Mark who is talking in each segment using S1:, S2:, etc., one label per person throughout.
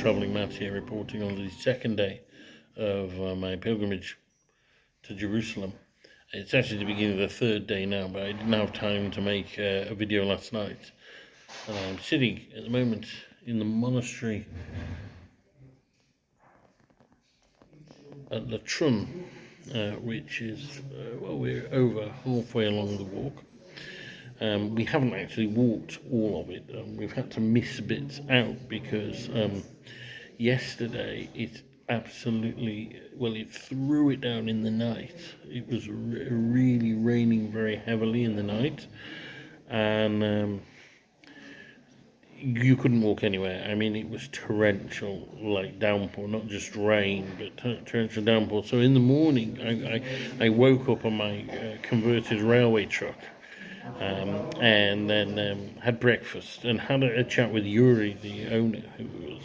S1: travelling Matt here, reporting on the second day of my pilgrimage to Jerusalem. It's actually the beginning of the third day now, but I didn't have time to make a video last night. And I'm sitting at the moment in the monastery at Latrun, which is, we're over halfway along the walk. We haven't actually walked all of it. We've had to miss bits out because yesterday it absolutely, it threw it down in the night. It was really raining very heavily in the night, and you couldn't walk anywhere. I mean, it was torrential, like downpour, not just rain, but torrential downpour. So in the morning, I woke up on my converted railway truck, and then had breakfast and had a chat with Yuri, the owner, who was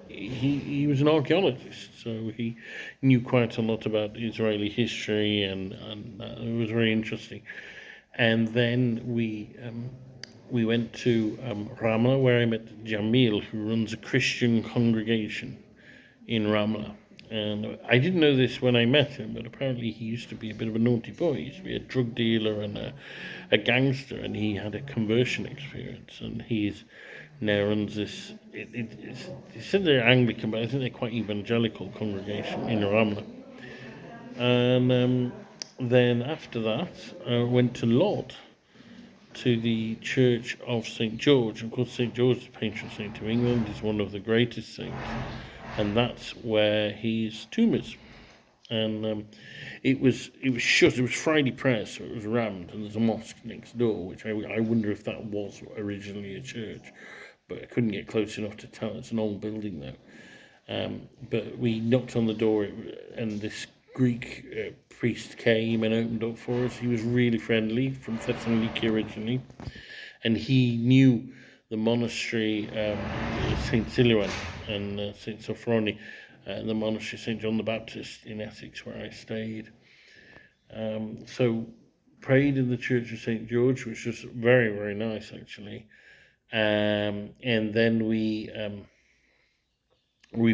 S1: he was an archaeologist, so he knew quite a lot about Israeli history, and it was very interesting. And then we went to Ramle, where I met Jamil, who runs a Christian congregation in Ramle. And I didn't know this when I met him, but apparently he used to be a bit of a naughty boy. He used to be a drug dealer and a gangster, and he had a conversion experience. And he's now runs this, he said they're Anglican, but I think they're quite evangelical congregation in Ramle. And then after that, I went to Lod, to the Church of St. George. Of course, St. George is the patron saint of England. He's one of the greatest saints, and that's where his tomb is. And it was shut. It was Friday prayer, so it was rammed, and there's a mosque next door, which I wonder if that was originally a church, but I couldn't get close enough to tell. It's an old building though. But we knocked on the door, and this Greek priest came and opened up for us. He was really friendly, from Thessaloniki originally, and he knew the monastery St. Siluan and St. Sophroni, and the monastery St. John the Baptist in Essex, where I stayed. So prayed in the Church of St. George, which was very, very nice actually. And then we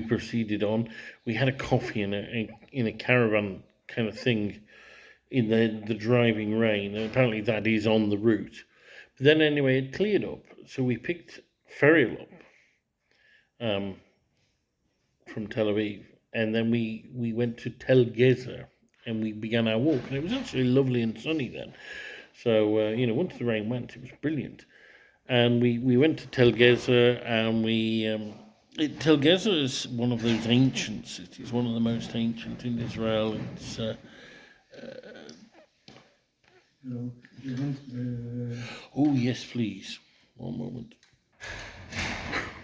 S1: proceeded on. We had a coffee in a caravan kind of thing in the driving rain, and apparently that is on the route. But then anyway, it cleared up, so we picked Ferriol up from Tel Aviv, and then we went to Tel Gezer, and we began our walk, and it was actually lovely and sunny then. So once the rain went, it was brilliant, and we went to Tel Gezer, and Tel Gezer is one of those ancient cities, one of the most ancient in Israel. It's oh yes, please. One moment.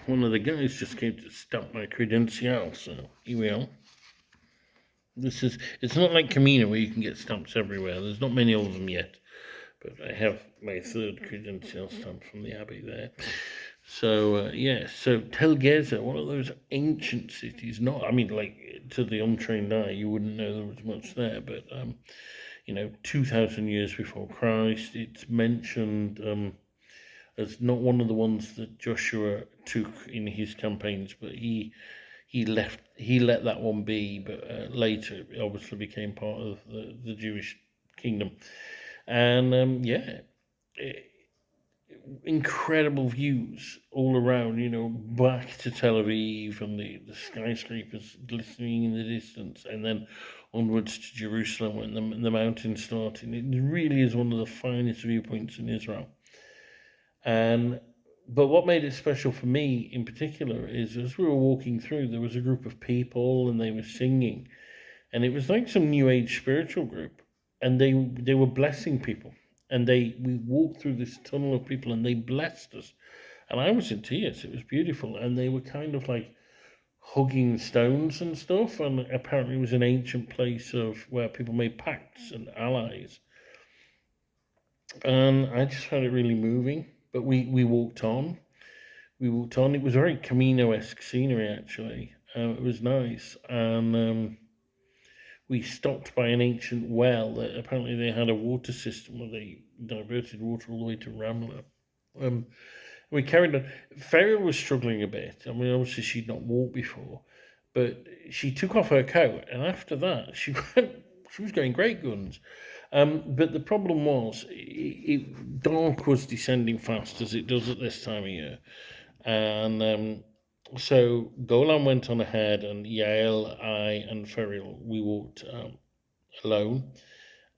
S1: One of the guys just came to stamp my credential, so here we are. It's not like Camino where you can get stamps everywhere. There's not many of them yet, but I have my third credential stamp from the Abbey there. So so Tel Gezer, one of those ancient cities. To the untrained eye, you wouldn't know there was much there, but 2,000 years before Christ. It's mentioned as not one of the ones that Joshua took in his campaigns, but he let that one be. But later, it obviously became part of the Jewish kingdom, and incredible views all around, back to Tel Aviv and the skyscrapers glistening in the distance, and then onwards to Jerusalem when the mountains started. It really is one of the finest viewpoints in Israel. But what made it special for me in particular is as we were walking through, there was a group of people and they were singing, and it was like some New Age spiritual group, and they were blessing people. And we walked through this tunnel of people, and they blessed us. And I was in tears. It was beautiful. And they were kind of like hugging stones and stuff. And apparently it was an ancient place where people made pacts and allies. And I just found it really moving. But we walked on. It was very Camino-esque scenery, actually. It was nice. And we stopped by an ancient well that apparently they had a water system where they diverted water all the way to Ramle. We carried on. Ferriel was struggling a bit. I mean, obviously she'd not walked before, but she took off her coat, and after that, she was going great guns. But the problem was, dark was descending fast as it does at this time of year, and so Golan went on ahead, and Yael, I, and Ferriel, we walked alone,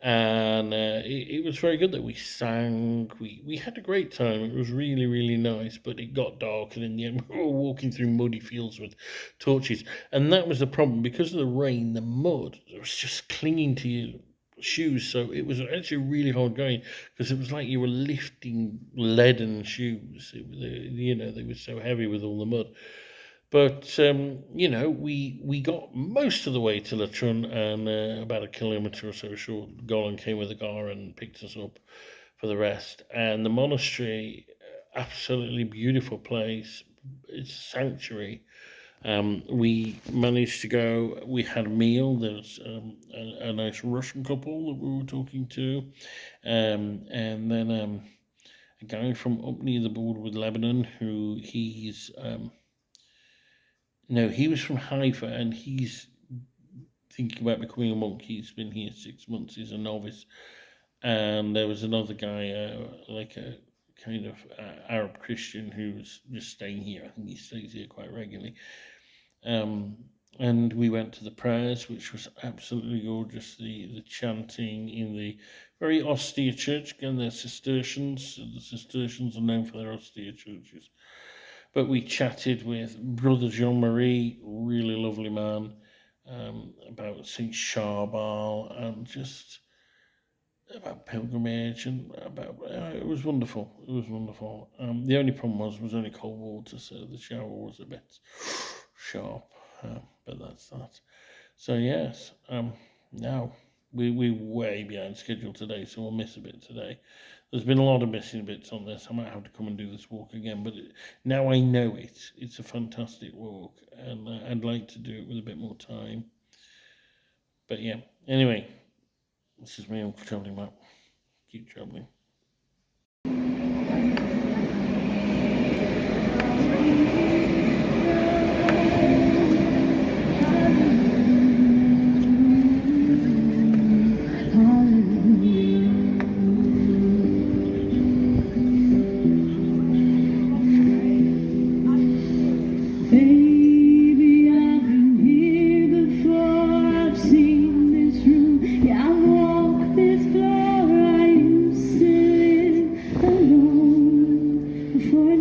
S1: and it was very good that we sang. We had a great time. It was really, really nice, but it got dark, and in the end, we were walking through muddy fields with torches, and that was the problem because of the rain. The mud was just clinging to you shoes, so it was actually really hard going because it was like you were lifting leaden shoes. They were so heavy with all the mud. But we got most of the way to Latrun, and about a kilometre or so short, Golan came with a car and picked us up for the rest. And the monastery, absolutely beautiful place. It's a sanctuary. We managed to go. We had a meal. There was a nice Russian couple that we were talking to, and then a guy from up near the border with Lebanon, who he was from Haifa, and he's thinking about becoming a monk. He's been here 6 months. He's a novice, and there was another guy, like a kind of Arab Christian, who was just staying here. I think he stays here quite regularly. And we went to the prayers, which was absolutely gorgeous. The chanting in the very austere church. Again, they're Cistercians. The Cistercians are known for their austere churches. But we chatted with Brother Jean-Marie, really lovely man, about St. Charbel, and just about pilgrimage, and about it was wonderful. It was wonderful. The only problem was it was only cold water, so the shower was a bit sharp, but that's that. So yes, now we're way behind schedule today, so we'll miss a bit today. There's been a lot of missing bits on this. I might have to come and do this walk again, but now I know it. It's a fantastic walk, and I'd like to do it with a bit more time. But yeah, anyway, this is me, Uncle Travelling Map. Keep travelling.
S2: For